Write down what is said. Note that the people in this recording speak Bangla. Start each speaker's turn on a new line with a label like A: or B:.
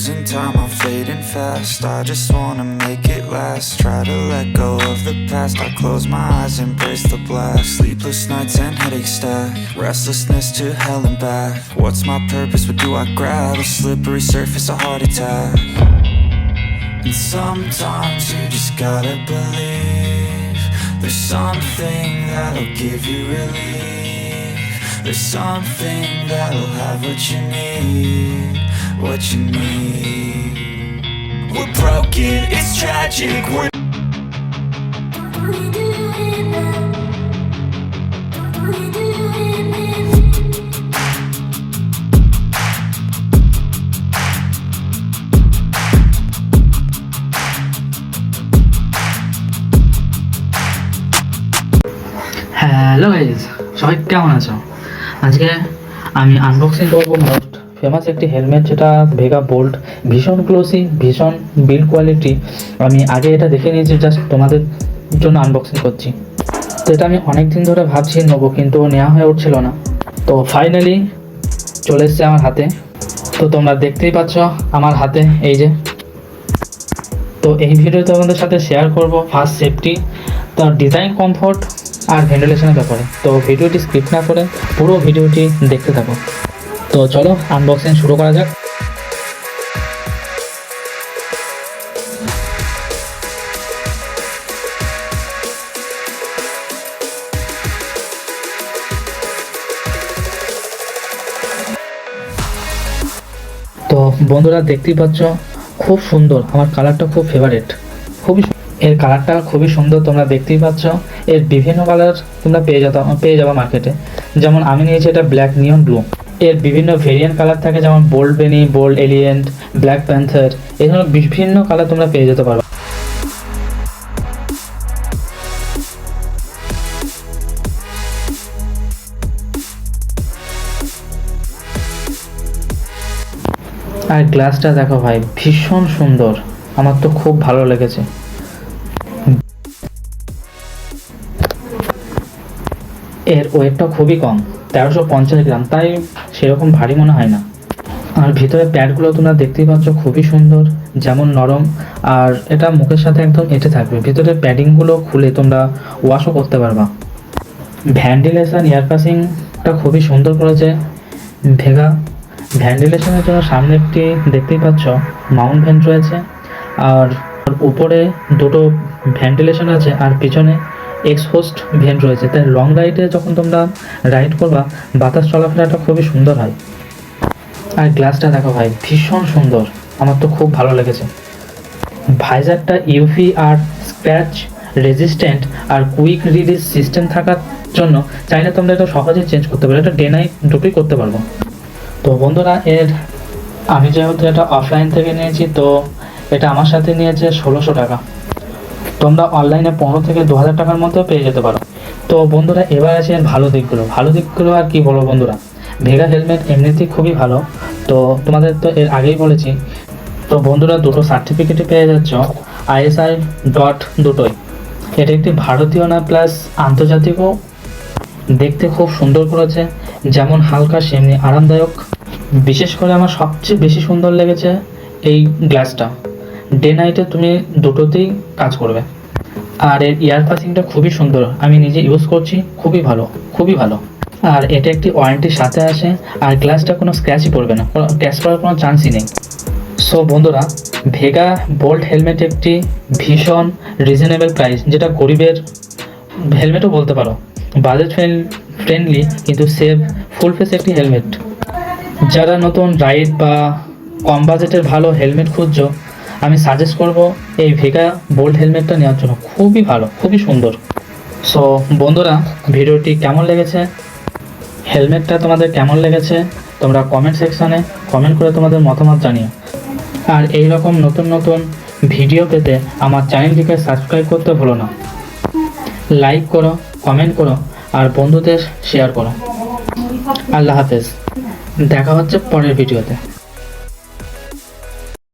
A: losing time, I'm fading fast. I just wanna make it last. Try to let go of the past. I close my eyes, embrace the blast. Sleepless nights and headaches stack. Restlessness to hell and back. What's my purpose? What do I grab? A slippery surface, a heart attack. And sometimes you just gotta believe there's something that'll give you relief. There's something that'll have what you need, what you need. We're broken, it's tragic, we're
B: hello guys, সবাই কেমন আছো? আজকে আমি আনবক্সিং করবো মোস্ট ফেমাস একটি হেলমেট, যেটা ভেগা বোল্ট। ভীষণ গ্লোসি, ভীষণ বিল্ড কোয়ালিটি। আমি আগে এটা দেখে নিয়েছি, জাস্ট তোমাদের জন্য আনবক্সিং করছি। তো এটা আমি অনেক দিন ধরে ভাবছি নেবো, কিন্তু নেওয়া হয়ে উঠছিল না। তো ফাইনালি চলে এসছে আমার হাতে। তো তোমরা দেখতেই পাচ্ছ আমার হাতে এই যে। তো এই ভিডিওতে তোমাদের সাথে শেয়ার করব ফার্স্ট সেফটি, তার ডিজাইন, কমফোর্ট আর ভেন্টিলেশনের ব্যাপারে। তো ভিডিওটি স্কিপ না করে পুরো ভিডিওটি দেখতে থাকো। তো চলো আনবক্সিং শুরু করা যাক। তো বন্ধুরা দেখতেই পাচ্ছ, খুব সুন্দর। আমার কালারটা খুব ফেভারিট, এর কালারটা খুবই সুন্দর। তোমরা দেখতেই পাচ্ছ, এর বিভিন্ন কালার তোমরা পেয়ে যাবে মার্কেটে। যেমন আমি নিয়েছি এটা ব্ল্যাক নিয়ন ব্লু। এর বিভিন্ন ভেরিয়েন্ট কালার থাকে, যেমন বোল্ড বেনি, বোল্ড এলিয়েন্ট, ব্ল্যাক প্যান্থার, এই ধরনের বিভিন্ন কালার তোমরা পেয়ে যেতে পারো। আর গ্লাসটা দেখো ভাই, ভীষণ সুন্দর, আমার তো খুব ভালো লেগেছে। এর ওয়েটটা খুবই কম, 1350 গ্রাম, তাই সেরকম ভারী মনে হয় না। আর ভিতরে প্যাডগুলো তোমরা দেখতেই পাচ্ছ, খুবই সুন্দর, যেমন নরম। আর এটা মুখের সাথে একদম এঁটে থাকবে। ভিতরে প্যাডিংগুলো খুলে তোমরা ওয়াশও করতে পারবা। ভেন্টিলেশন, এয়ার পাসিংটা খুবই সুন্দর করেছে ভেগা। ভেন্টিলেশনের জন্য সামনে একটি দেখতেই পাচ্ছ মাউন্ট ভেন্ট রয়েছে, আর উপরে দুটো ভেন্টিলেশন আছে, আর পিছনে এক্সহোস্ট ভেন্ট রয়েছে। তাই লং রাইডে যখন তোমরা রাইড করবা, বাতাস চলাফেরাটা খুবই সুন্দর হয়। আর গ্লাসটা দেখো ভাই, ভীষণ সুন্দর, আমার তো খুব ভালো লেগেছে। ভাইজারটা ইউভি আর স্ক্র্যাচ রেজিস্ট্যান্ট আর কুইক রিলিজ সিস্টেম থাকার জন্য চাইলে তোমরা এটা সহজেই চেঞ্জ করতে পারো। এটা ডে নাইট দুটোই করতে পারবো। তো বন্ধুরা, আমি যেহেতু এটা অফলাইন থেকে নিয়েছি, তো এটা আমার সাথে নিয়েছে 1600 টাকা। তোমরা অনলাইনে 15 থেকে 2000 টাকার মধ্যেও পেয়ে যেতে পারো। তো বন্ধুরা, এবার আছে এর ভালো দিকগুলো আর কি বলবো বন্ধুরা। ভেগা হেলমেট এমনিতেই খুবই ভালো, তো তোমাদের তো এর আগেই বলেছি। তো বন্ধুরা, দুটো সার্টিফিকেটই পেয়ে যাচ্ছ, ISI ডট দুটোই। এটা একটি ভারতীয় না, প্লাস আন্তর্জাতিকও। দেখতে খুব সুন্দর করেছে, যেমন হালকা সেমনি আরামদায়ক। বিশেষ করে আমার সবচেয়ে বেশি সুন্দর লেগেছে এই গ্লাসটা। ডে নাইটে তুমি দুটোতেই কাজ করবে। আর এর ইয়ার পাসিংটা খুবই সুন্দর, আমি নিজে ইউজ করছি, খুবই ভালো। আর এটা একটি ওয়ারেন্টির সাথে আসে, আর গ্লাসটা কোনো স্ক্র্যাচই পড়বে না, কোনো ট্যাচ করার কোনো চান্সই নেই। সো বন্ধুরা, ভেগা বোল্ট হেলমেট একটি ভীষণ রিজনেবল প্রাইস, যেটা গরিবের হেলমেটও বলতে পারো। বাজেট ফ্রেন্ডলি কিন্তু সেফ, ফুল ফেস একটি হেলমেট। যারা নতুন রাইড বা কম বাজেটের ভালো হেলমেট খুঁজছো, আমি সাজেস্ট করব এই ভেগা বোল্ট হেলমেটটা নেওয়ার জন্য। খুবই ভালো, খুবই সুন্দর। সো বন্ধুরা, ভিডিওটি কেমন লেগেছে, হেলমেটটা তোমাদের কেমন লেগেছে, তোমরা কমেন্ট সেকশানে কমেন্ট করে তোমাদের মতামত জানিও। আর এই রকম নতুন ভিডিও পেতে আমার চ্যানেলটিকে সাবস্ক্রাইব করতে ভুলো না। লাইক করো, কমেন্ট করো, আর বন্ধুদের শেয়ার করো। আল্লাহ হাফেজ, দেখা হচ্ছে পরের ভিডিওতে।